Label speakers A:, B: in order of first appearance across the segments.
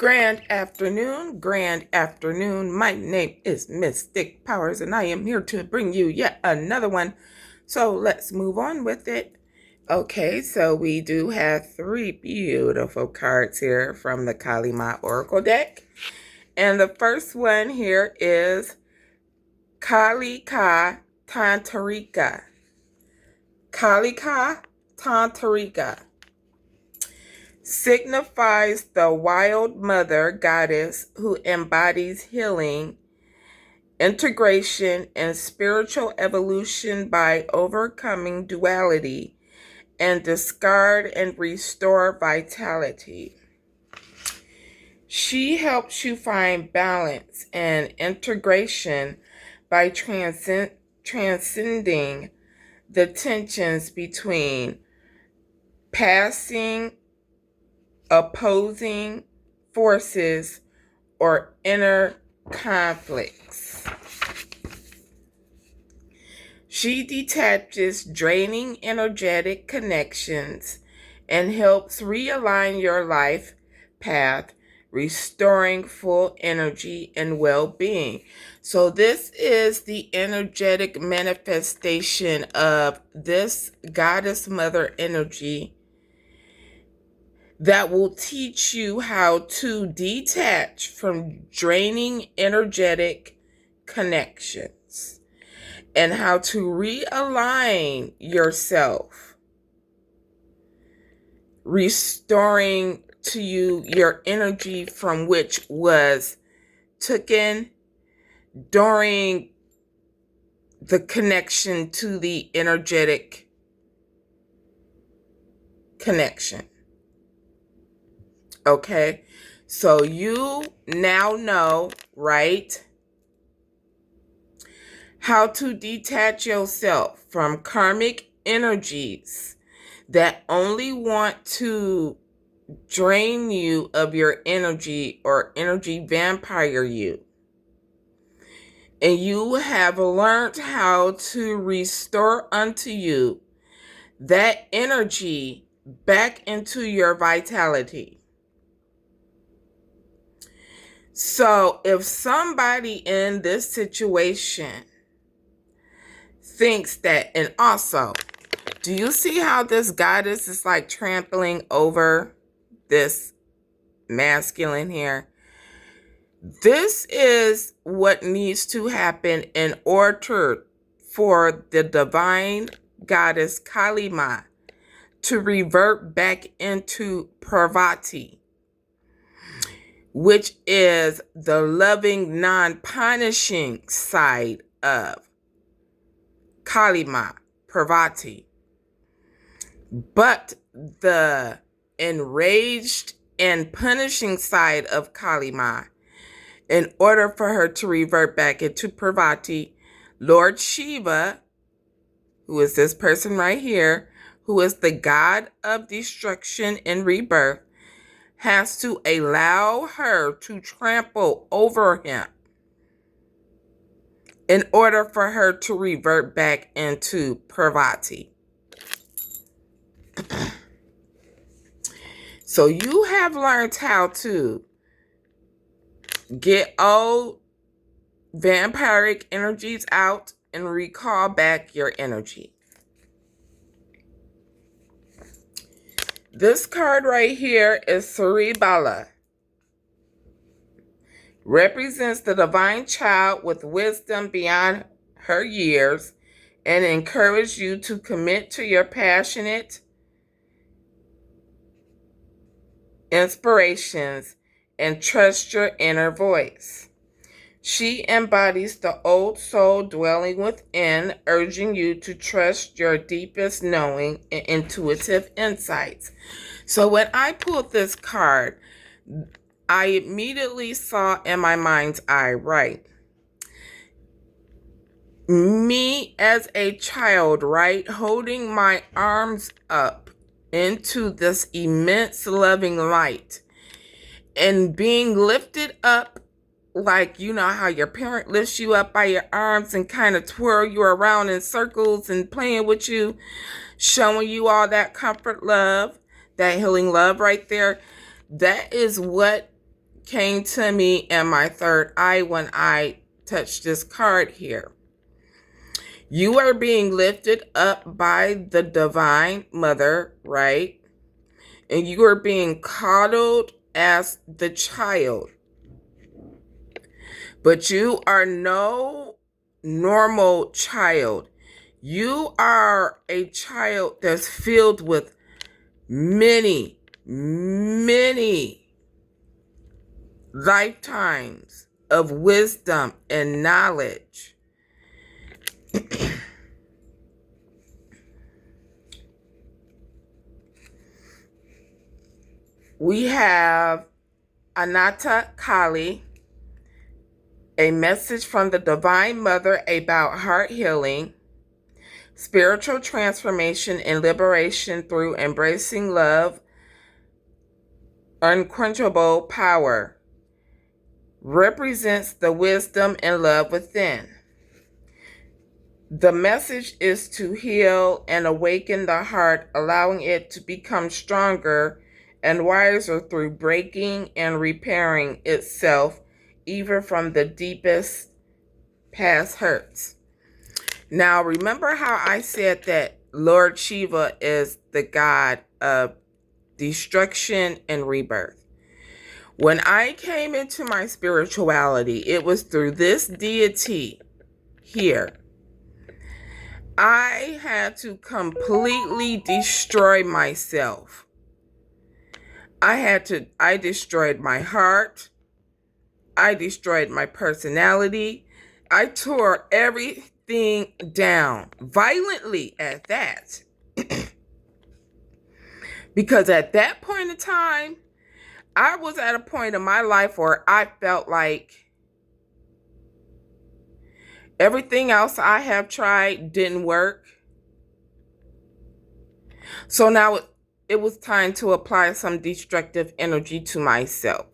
A: Grand afternoon, grand afternoon. My name is Mystic Powers, and I am here to bring you yet another one. So let's move on with it. Okay, so we do have three beautiful cards here from the Kalima Oracle deck. And the first one here is Kalika Tantarika. Kalika Tantarika signifies the wild mother goddess who embodies healing, integration, and spiritual evolution by overcoming duality and discard and restore vitality. She helps you find balance and integration by transcending the tensions between passing, opposing forces, or inner conflicts. She detaches draining energetic connections and helps realign your life path, restoring full energy and well-being. So this is the energetic manifestation of this goddess mother energy that will teach you how to detach from draining energetic connections and how to realign yourself, restoring to you your energy from which was taken during the connection to the energetic connection. Okay, so you now know, right, how to detach yourself from karmic energies that only want to drain you of your energy or energy vampire you. And you have learned how to restore unto you that energy back into your vitality. So if somebody in this situation thinks that, and also, do you see how this goddess is like trampling over this masculine here? This is what needs to happen in order for the divine goddess Kalima to revert back into Parvati, which is the loving, non-punishing side of Kalima, Parvati. But the enraged and punishing side of Kalima, in order for her to revert back into Parvati, Lord Shiva, who is this person right here, who is the god of destruction and rebirth, has to allow her to trample over him in order for her to revert back into Parvati. So you have learned how to get old vampiric energies out and recall back your energy. This card right here is Cerebala. Represents the divine child with wisdom beyond her years and encourages you to commit to your passionate inspirations and trust your inner voice. She embodies the old soul dwelling within, urging you to trust your deepest knowing and intuitive insights. So when I pulled this card, I immediately saw in my mind's eye, right, me as a child, right, holding my arms up into this immense loving light and being lifted up, like, you know how your parent lifts you up by your arms and kind of twirl you around in circles and playing with you, showing you all that comfort love, that healing love right there. That is what came to me in my third eye when I touched this card here. You are being lifted up by the Divine Mother, right? And you are being coddled as the child. But you are no normal child. You are a child that's filled with many, many lifetimes of wisdom and knowledge. We have Anatta Kali, a message from the Divine Mother about heart healing, spiritual transformation, and liberation through embracing love, unquenchable power. Represents the wisdom and love within. The message is to heal and awaken the heart, allowing it to become stronger and wiser through breaking and repairing itself, even from the deepest past hurts. Now, remember how I said that Lord Shiva is the god of destruction and rebirth? When I came into my spirituality, it was through this deity here. I had to completely destroy myself. I destroyed my heart. I destroyed my personality. I tore everything down, violently at that. Because at that point in time, I was at a point in my life where I felt like everything else I have tried didn't work. So now it was time to apply some destructive energy to myself.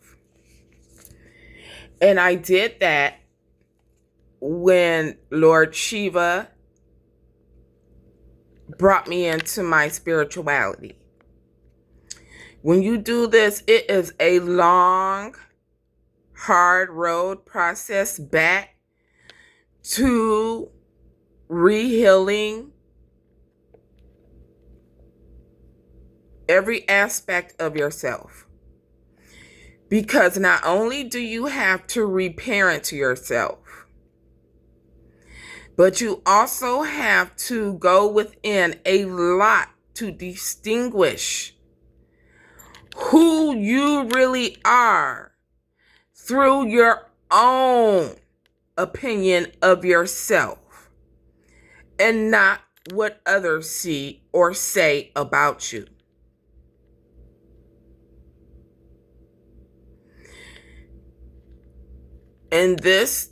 A: And I did that when Lord Shiva brought me into my spirituality. When you do this, it is a long, hard road process back to re-healing every aspect of yourself. Because not only do you have to reparent yourself, but you also have to go within a lot to distinguish who you really are through your own opinion of yourself and not what others see or say about you. And this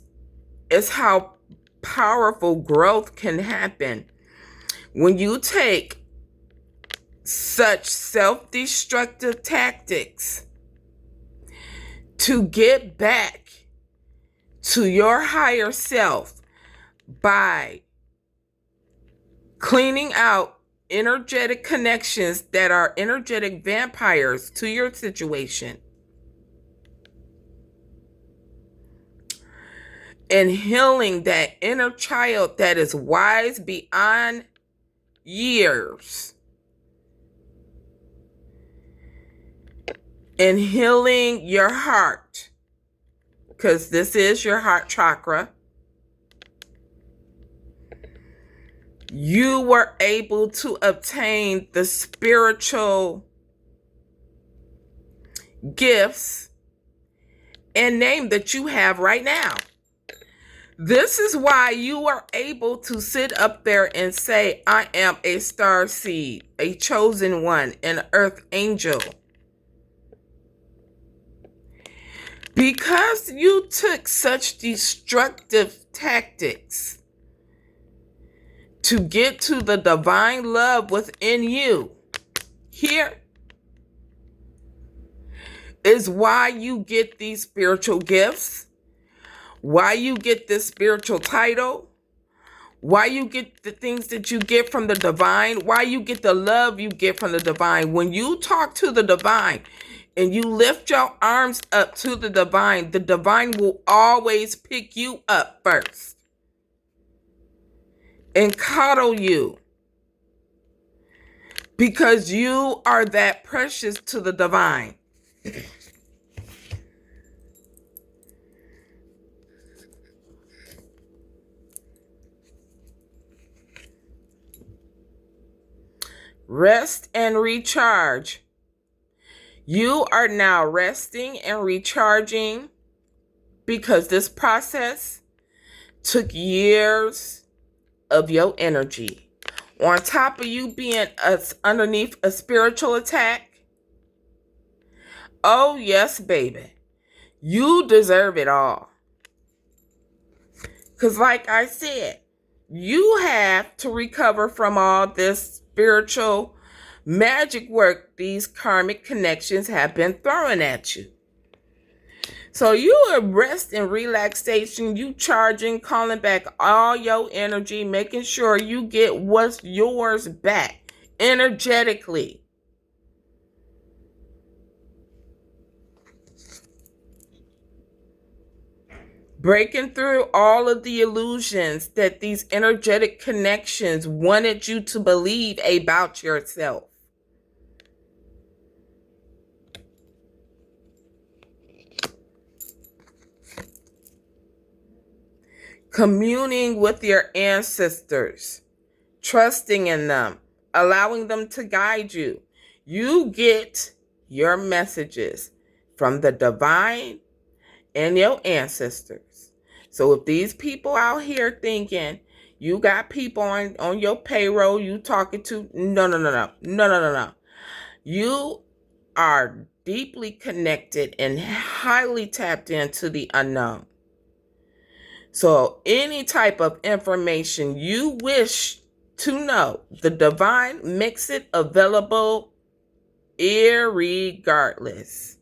A: is how powerful growth can happen. When you take such self-destructive tactics to get back to your higher self by cleaning out energetic connections that are energetic vampires to your situation, and healing that inner child that is wise beyond years, and healing your heart, because this is your heart chakra, you were able to obtain the spiritual gifts and name that you have right now. This is why you are able to sit up there and say, I am a star seed, a chosen one, an earth angel. Because you took such destructive tactics to get to the divine love within you, here is why you get these spiritual gifts, why you get this spiritual title, why you get the things that you get from the divine, why you get the love you get from the divine. When you talk to the divine, and you lift your arms up to the divine will always pick you up first and cuddle you, because you are that precious to the divine. Rest and recharge. You are now resting and recharging because this process took years of your energy. On top of you being underneath a spiritual attack. Oh, yes, baby. You deserve it all. Because like I said, you have to recover from all this spiritual magic work these karmic connections have been throwing at you. So you are rest and relaxation, you charging, calling back all your energy, making sure you get what's yours back energetically. Breaking through all of the illusions that these energetic connections wanted you to believe about yourself. Communing with your ancestors, trusting in them, allowing them to guide you. You get your messages from the divine and your ancestors. So if these people out here thinking you got people on your payroll you talking to, no. You are deeply connected and highly tapped into the unknown. So any type of information you wish to know, the divine makes it available irregardless.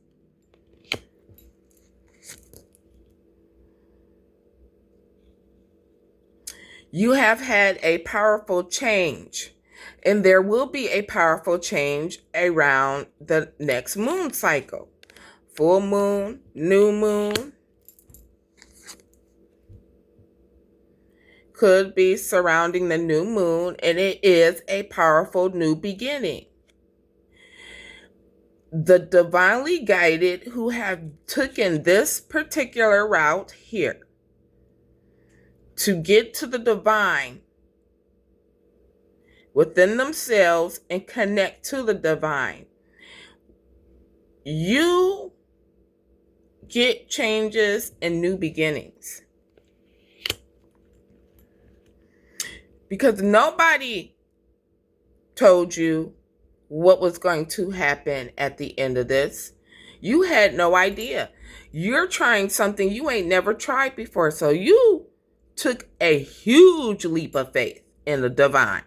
A: You have had a powerful change, and there will be a powerful change around the next moon cycle. Full moon, new moon. Could be surrounding the new moon, and it is a powerful new beginning. The divinely guided who have taken this particular route here to get to the divine within themselves and connect to the divine, you get changes and new beginnings. Because nobody told you what was going to happen at the end of this. You had no idea. You're trying something you ain't never tried before. So you took a huge leap of faith in the divine.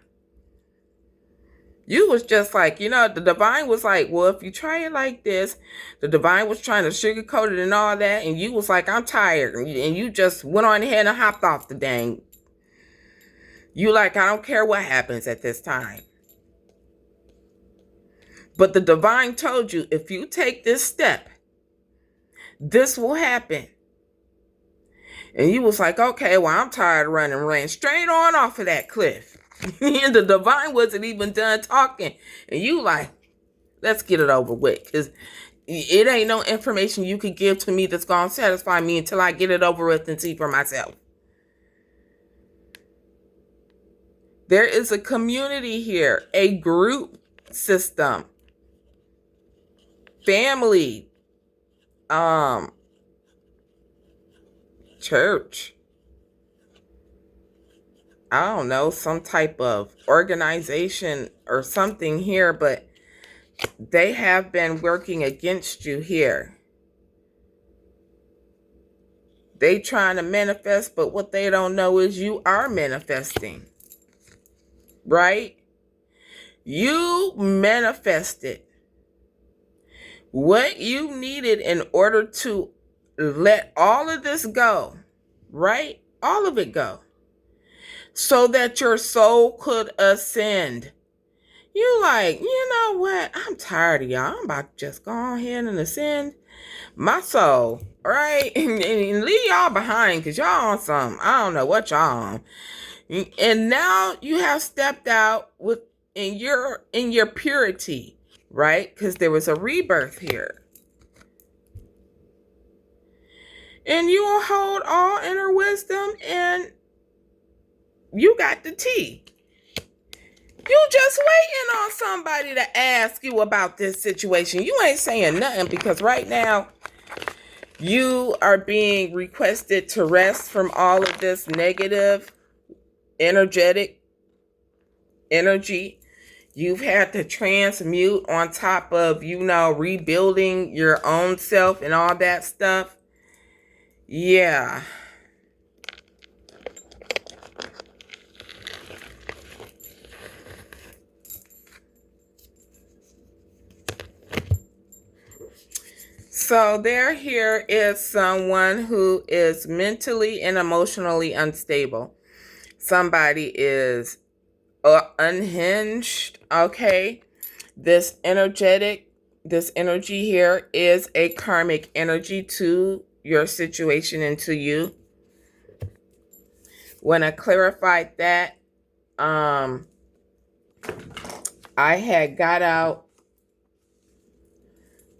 A: You was just like, the divine was like, well, if you try it like this, the divine was trying to sugarcoat it and all that. And you was like, I'm tired. And you just went on ahead and hopped off the dang. You like, I don't care what happens at this time. But the divine told you, if you take this step, this will happen. And you was like, okay, well, I'm tired of running. Ran straight on off of that cliff. And the divine wasn't even done talking. And you like, let's get it over with. Because it ain't no information you could give to me that's going to satisfy me until I get it over with and see for myself. There is a community here, a group system, family, church, I don't know, some type of organization or something here, but they have been working against you here. They trying to manifest, but what they don't know is you are manifesting. Right? You manifested what you needed in order to let all of this go, right? All of it go. So that your soul could ascend. You like, you know what? I'm tired of y'all. I'm about to just go ahead and ascend my soul, right? And leave y'all behind because y'all on some, I don't know what y'all on. And now you have stepped out with in your purity, right? Because there was a rebirth here. And you will hold all inner wisdom and you got the tea. You just waiting on somebody to ask you about this situation. You ain't saying nothing because right now you are being requested to rest from all of this negative energetic energy. You've had to transmute on top of, rebuilding your own self and all that stuff. Yeah. So there here is someone who is mentally and emotionally unstable. Somebody is unhinged, okay? This energy here is a karmic energy to your situation and to you. When I clarified that, I had got out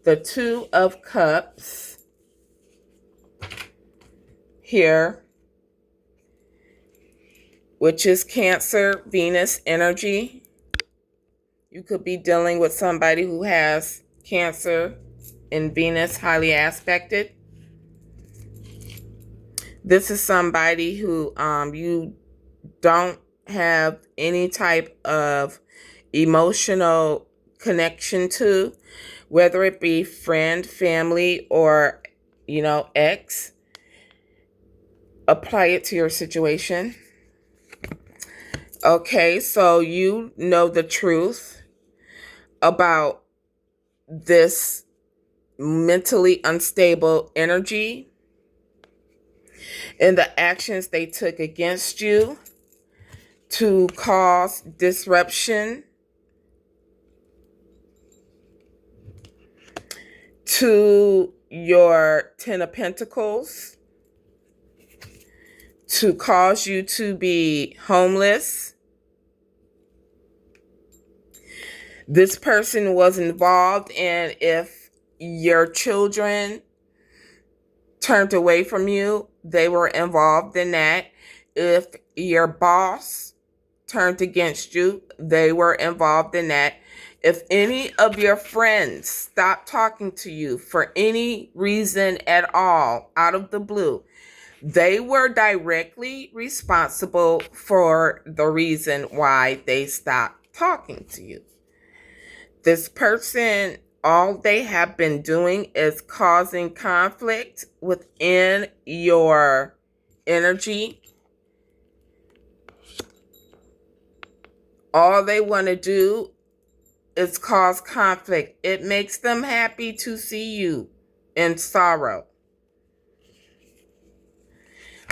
A: the Two of Cups here, which is Cancer, Venus energy. You could be dealing with somebody who has Cancer and Venus highly aspected. This is somebody who you don't have any type of emotional connection to, whether it be friend, family, or, ex. Apply it to your situation. Okay, so you know the truth about this mentally unstable energy and the actions they took against you to cause disruption to your Ten of Pentacles, to cause you to be homeless. This person was involved in if your children turned away from you, they were involved in that. If your boss turned against you, they were involved in that. If any of your friends stopped talking to you for any reason at all, out of the blue, they were directly responsible for the reason why they stopped talking to you. This person, all they have been doing is causing conflict within your energy. All they want to do is cause conflict. It makes them happy to see you in sorrow.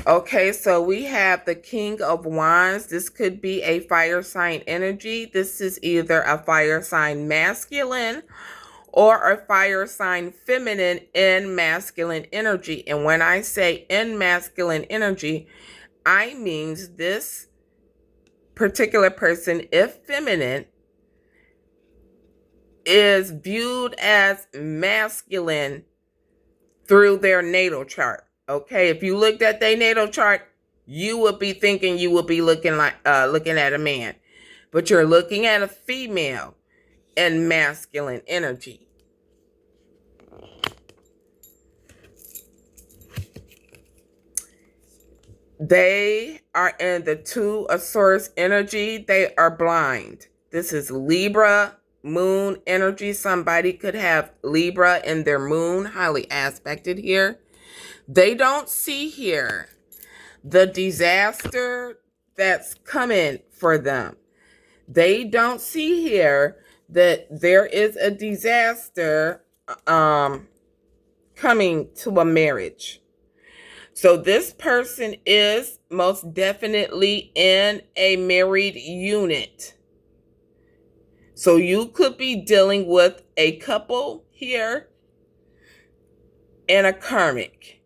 A: Okay, so we have the King of Wands. This could be a fire sign energy. This is either a fire sign masculine or a fire sign feminine in masculine energy. And when I say in masculine energy, I mean this particular person, if feminine, is viewed as masculine through their natal chart. Okay, if you looked at their natal chart, you would be thinking you would be looking at a man, but you're looking at a female in masculine energy. They are in the Two of Swords energy. They are blind. This is Libra moon energy. Somebody could have Libra in their moon, highly aspected here. They don't see here the disaster that's coming for them. They don't see here that there is a disaster coming to a marriage. So this person is most definitely in a married unit. So you could be dealing with a couple here and a karmic.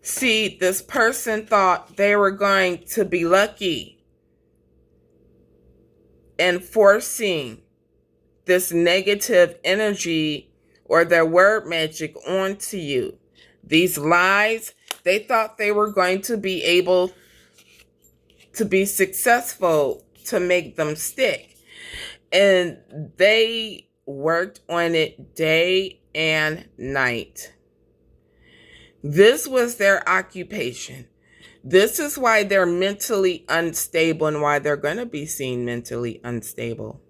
A: See, this person thought they were going to be lucky and forcing this negative energy or their word magic onto you. These lies, they thought they were going to be able to be successful to make them stick. And they worked on it day and night. This was their occupation. This is why they're mentally unstable and why they're going to be seen mentally unstable.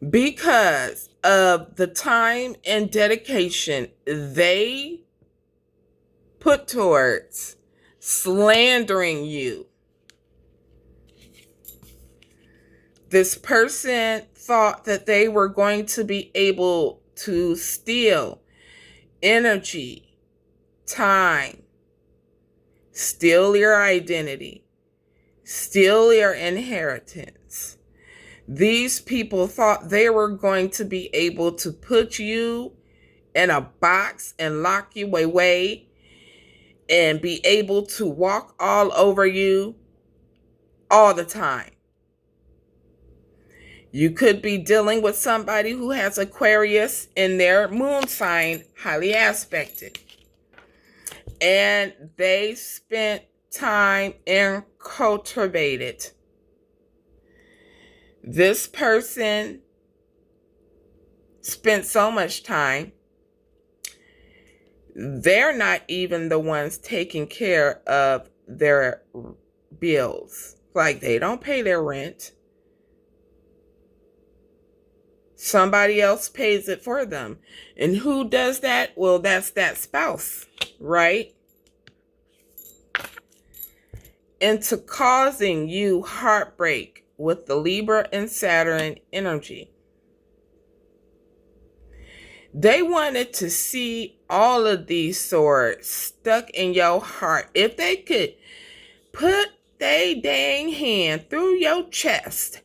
A: Because of the time and dedication they put towards slandering you. This person thought that they were going to be able to steal energy, time, steal your identity, steal your inheritance. These people thought they were going to be able to put you in a box and lock you away and be able to walk all over you all the time. You could be dealing with somebody who has Aquarius in their moon sign, highly aspected. And they spent time and cultivated. This person spent so much time, they're not even the ones taking care of their bills. Like, they don't pay their rent. Somebody else pays it for them. And who does that? Well, that's that spouse, right? Into causing you heartbreak with the Libra and Saturn energy. They wanted to see all of these swords stuck in your heart. If they could put their dang hand through your chest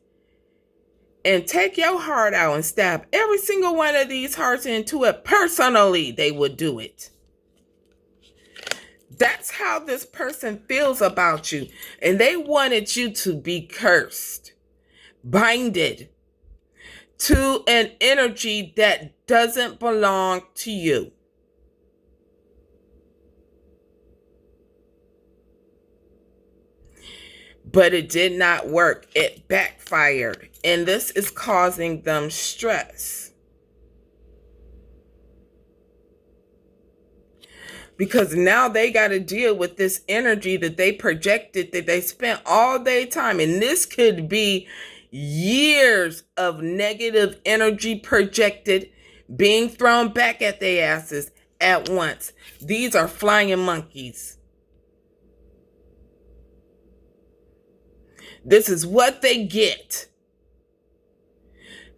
A: and take your heart out and stab every single one of these hearts into it personally, they would do it. That's how this person feels about you. And they wanted you to be cursed, binded to an energy that doesn't belong to you. But it did not work. It backfired. And this is causing them stress. Because now they got to deal with this energy that they projected, that they spent all their time. And this could be years of negative energy projected, being thrown back at their asses at once. These are flying monkeys. This is what they get.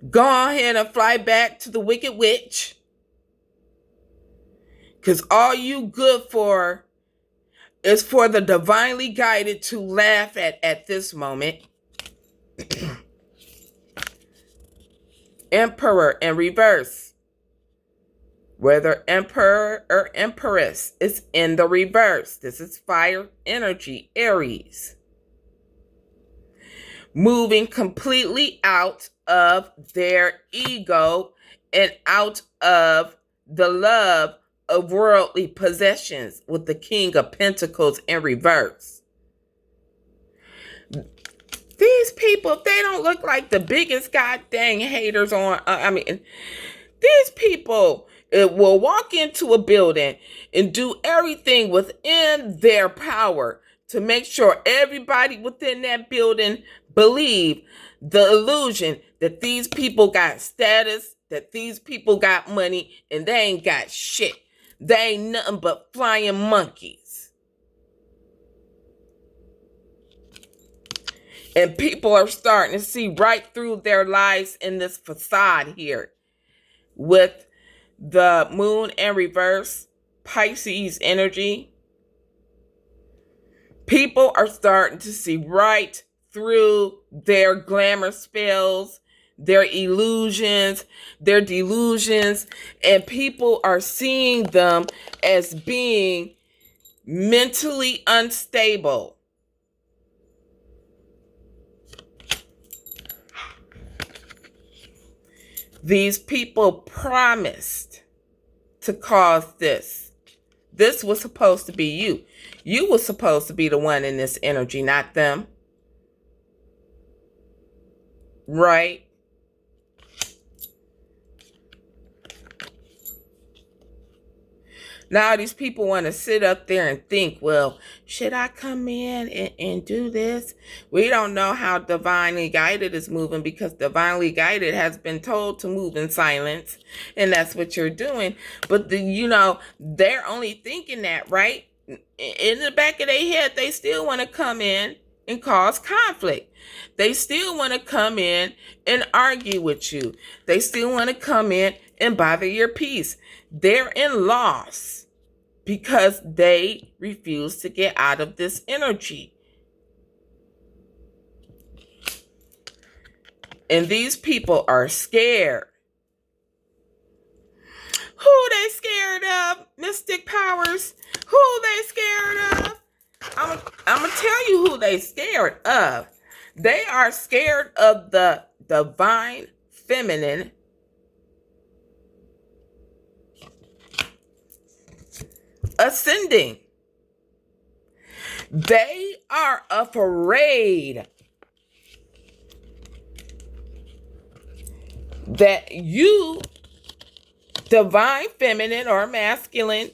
A: Go ahead and fly back to the Wicked Witch. Because all you good for is for the divinely guided to laugh at this moment. Emperor in reverse. Whether emperor or empress is in the reverse. This is fire energy, Aries. Moving completely out of their ego and out of the love of worldly possessions with the King of Pentacles in reverse. These people, they don't look like the biggest goddamn haters on, these people will walk into a building and do everything within their power to make sure everybody within that building believe the illusion that these people got status, that these people got money, and they ain't got shit. They ain't nothing but flying monkeys. And people are starting to see right through their lives in this facade here. With the moon in reverse, Pisces energy. People are starting to see right through their glamour spells, their illusions, their delusions, and people are seeing them as being mentally unstable. These people promised to cause this. This was supposed to be you. You were supposed to be the one in this energy, not them. Right? Now these people want to sit up there and think, well, should I come in and do this? We don't know how divinely guided is moving, because divinely guided has been told to move in silence. And that's what you're doing. But, they're only thinking that, right? In the back of their head, they still want to come in and cause conflict. They still want to come in and argue with you. They still want to come in and bother your peace. They're in loss because they refuse to get out of this energy. And these people are scared. Who they scared of, Mystic Powers? Who they scared of? I'm going to tell you who they scared of. They are scared of the divine feminine ascending. They are afraid that you, divine feminine or masculine,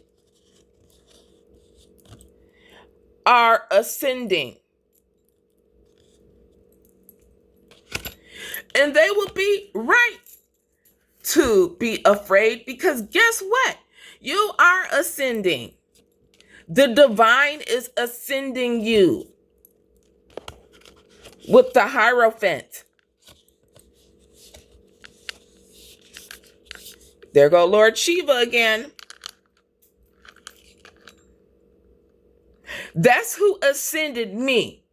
A: are ascending. And they will be right to be afraid, because guess what? You are ascending. The divine is ascending you with the Hierophant. There go Lord Shiva again. That's who ascended me.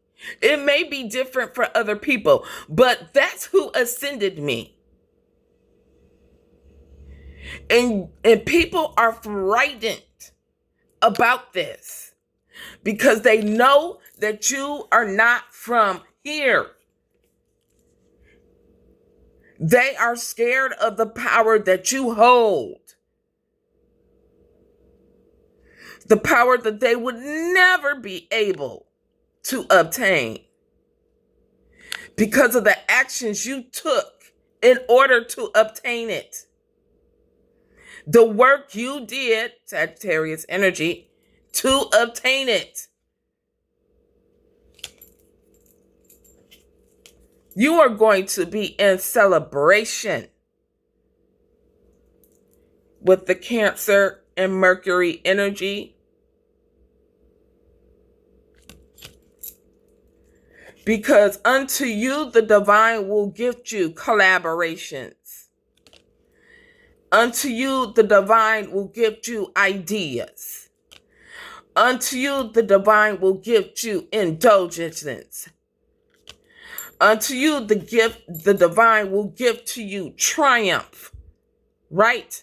A: It may be different for other people, but that's who ascended me. And people are frightened about this because they know that you are not from here. They are scared of the power that you hold. The power that they would never be able to obtain because of the actions you took in order to obtain it. The work you did, Sagittarius energy, to obtain it. You are going to be in celebration with the Cancer and Mercury energy, because unto you the divine will gift you collaborations. Unto you the divine will gift you ideas. Unto you the divine will gift you indulgences. Unto you the divine will give to you triumph, right?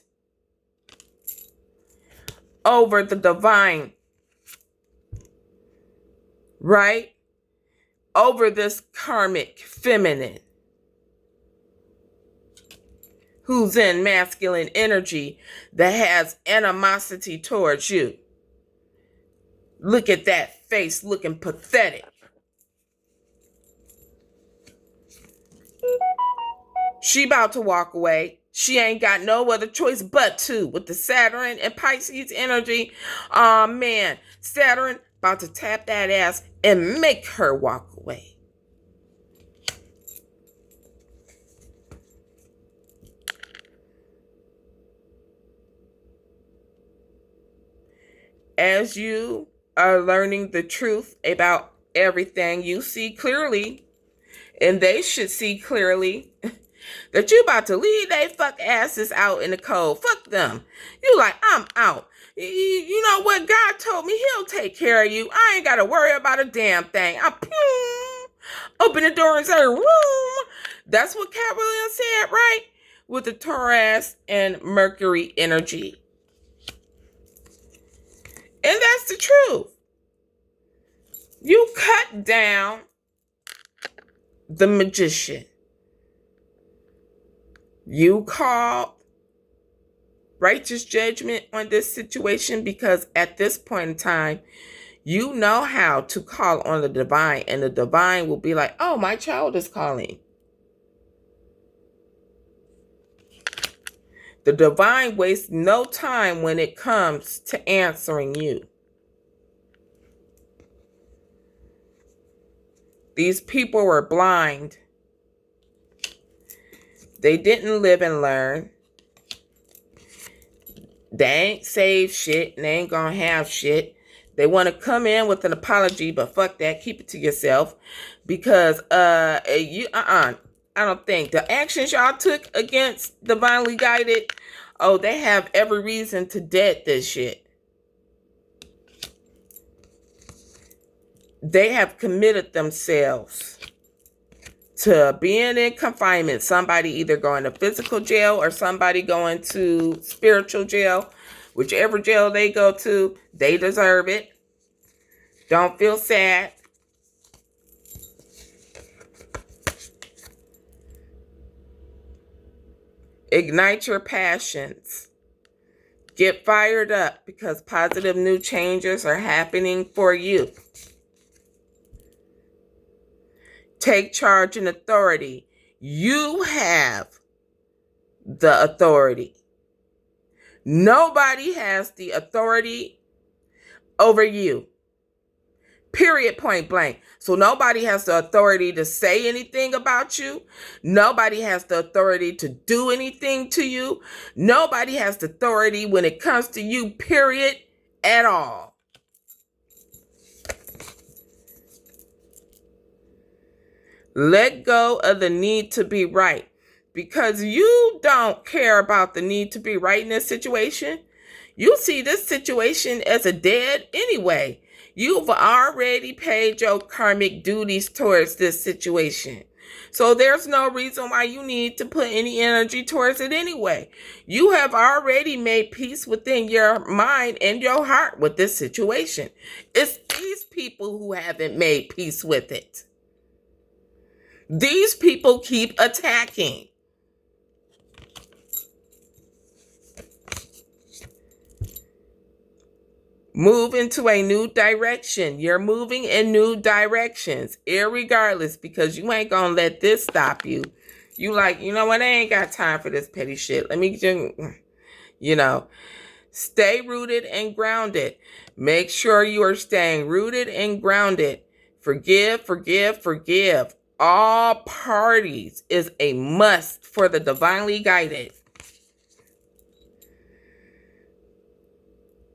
A: Over the divine, right? Over this karmic feminine who's in masculine energy that has animosity towards you. Look at that face looking pathetic. She about to walk away. She ain't got no other choice but to, with the Saturn and Pisces energy. Oh man, Saturn about to tap that ass and make her walk away. As you are learning the truth about everything, you see clearly, and they should see clearly, that you about to leave they fuck asses out in the cold. Fuck them. You like, I'm out. You know what? God told me he'll take care of you. I ain't got to worry about a damn thing. Open the door and say, room. That's what Cat Williams said, right? With the Taurus and Mercury energy. And that's the truth. You cut down the magician. You called righteous judgment on this situation because at this point in time, you know how to call on the divine, and the divine will be like, oh, my child is calling. The divine wastes no time when it comes to answering you. These people were blind. They didn't live and learn. They ain't saved shit, and they ain't gonna have shit. They want to come in with an apology, but fuck that. Keep it to yourself. Because I don't think the actions y'all took against divinely guided, oh, they have every reason to dead this shit. They have committed themselves to being in confinement. Somebody either going to physical jail or somebody going to spiritual jail. Whichever jail they go to, they deserve it. Don't feel sad. Ignite your passions. Get fired up because positive new changes are happening for you. Take charge and authority. You have the authority. Nobody has the authority over you. Period, point blank. So nobody has the authority to say anything about you. Nobody has the authority to do anything to you. Nobody has the authority when it comes to you, period, at all. Let go of the need to be right. Because you don't care about the need to be right in this situation. You see this situation as a dead anyway. You've already paid your karmic duties towards this situation. So there's no reason why you need to put any energy towards it anyway. You have already made peace within your mind and your heart with this situation. It's these people who haven't made peace with it. These people keep attacking. Move into a new direction. You're moving in new directions, irregardless, because you ain't gonna let this stop you. You like, you know what? I ain't got time for this petty shit. Let me just, stay rooted and grounded. Make sure you are staying rooted and grounded. Forgive, forgive, forgive. All parties is a must for the divinely guided.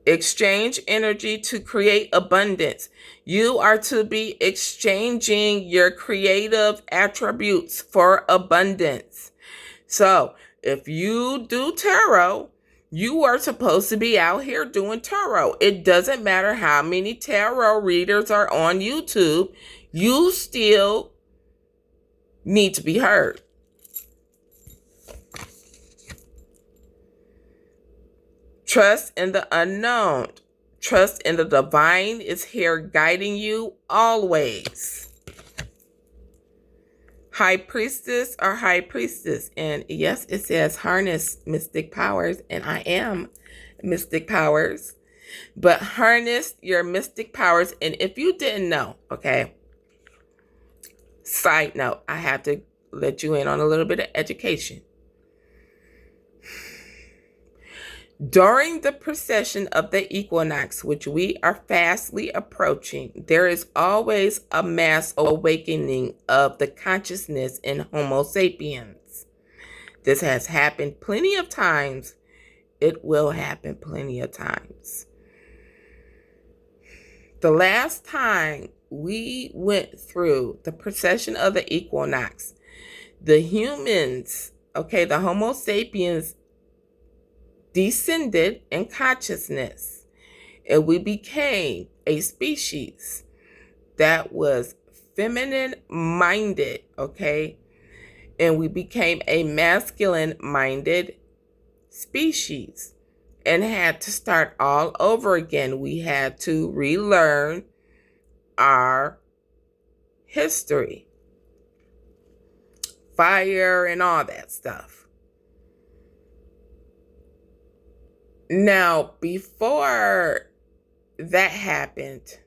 A: Exchange energy to create abundance. You are to be exchanging your creative attributes for abundance. So, if you do tarot, you are supposed to be out here doing tarot. It doesn't matter how many tarot readers are on YouTube. You still need to be heard. Trust in the unknown. Trust in the divine is here guiding you always. High priestess or high priestess. And yes, it says harness mystic powers. And I am mystic powers. But harness your mystic powers. And if you didn't know, okay. Side note, I have to let you in on a little bit of education. During the precession of the equinox, which we are fastly approaching, there is always a mass awakening of the consciousness in Homo sapiens. This has happened plenty of times. It will happen plenty of times. The last time we went through the precession of the equinox, the humans, the Homo sapiens descended in consciousness, and we became a species that was feminine minded, okay? And we became a masculine minded species and had to start all over again. We had to relearn our history, fire, and all that stuff. Now, before that happened,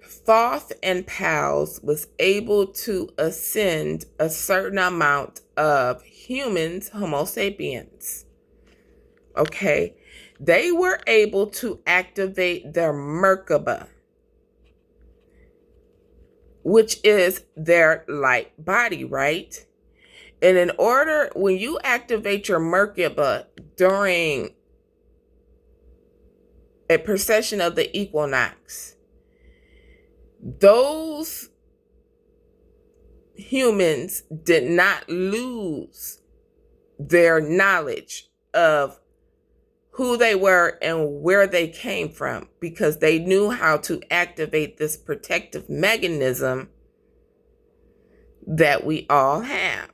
A: Thoth and Pals was able to ascend a certain amount of humans, Homo sapiens. Okay? They were able to activate their Merkaba, which is their light body, right? And in order, when you activate your Merkaba during a precession of the equinox, those humans did not lose their knowledge of who they were and where they came from, because they knew how to activate this protective mechanism that we all have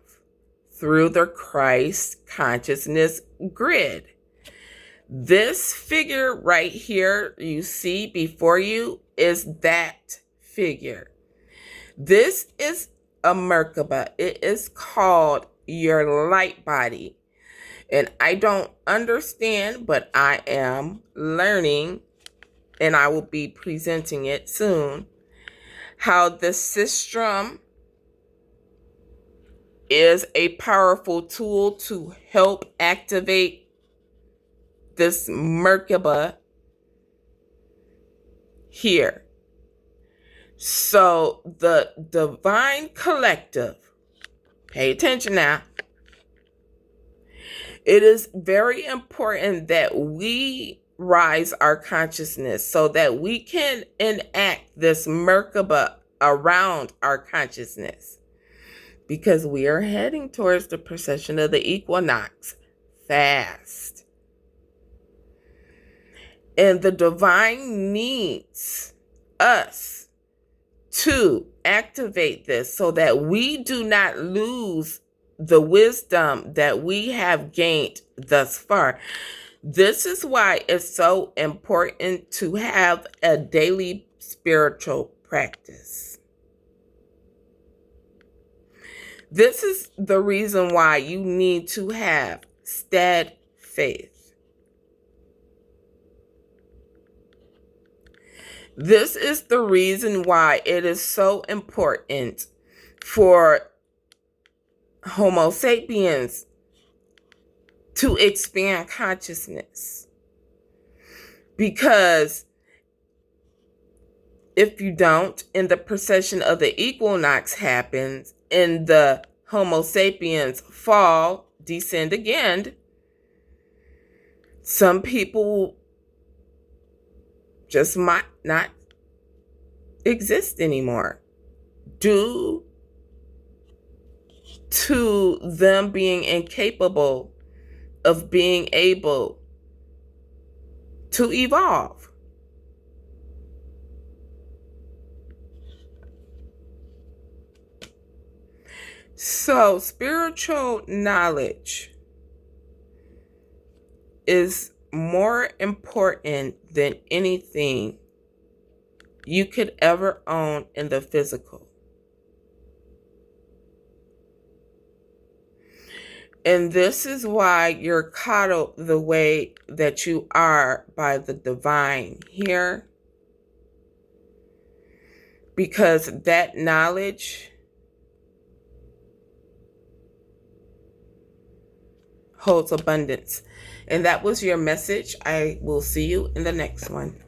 A: through the Christ consciousness grid. This figure right here you see before you is that figure. This is a Merkaba. It is called your light body. And I don't understand, but I am learning, and I will be presenting it soon, how the system is a powerful tool to help activate this Merkaba here. So the divine collective, pay attention now. It is very important that we rise our consciousness so that we can enact this Merkaba around our consciousness, because we are heading towards the precession of the equinox fast. And the divine needs us to activate this so that we do not lose the wisdom that we have gained thus far. This is why it's so important to have a daily spiritual practice. This is the reason why you need to have stead faith. This is the reason why it is so important for Homo sapiens to expand consciousness. Because if you don't, and the precession of the equinox happens, and the Homo sapiens fall, descend again, some people just might not exist anymore due to them being incapable of being able to evolve. So, spiritual knowledge is more important than anything you could ever own in the physical. And this is why you're coddled the way that you are by the divine here. Because that knowledge holds abundance. And that was your message. I will see you in the next one.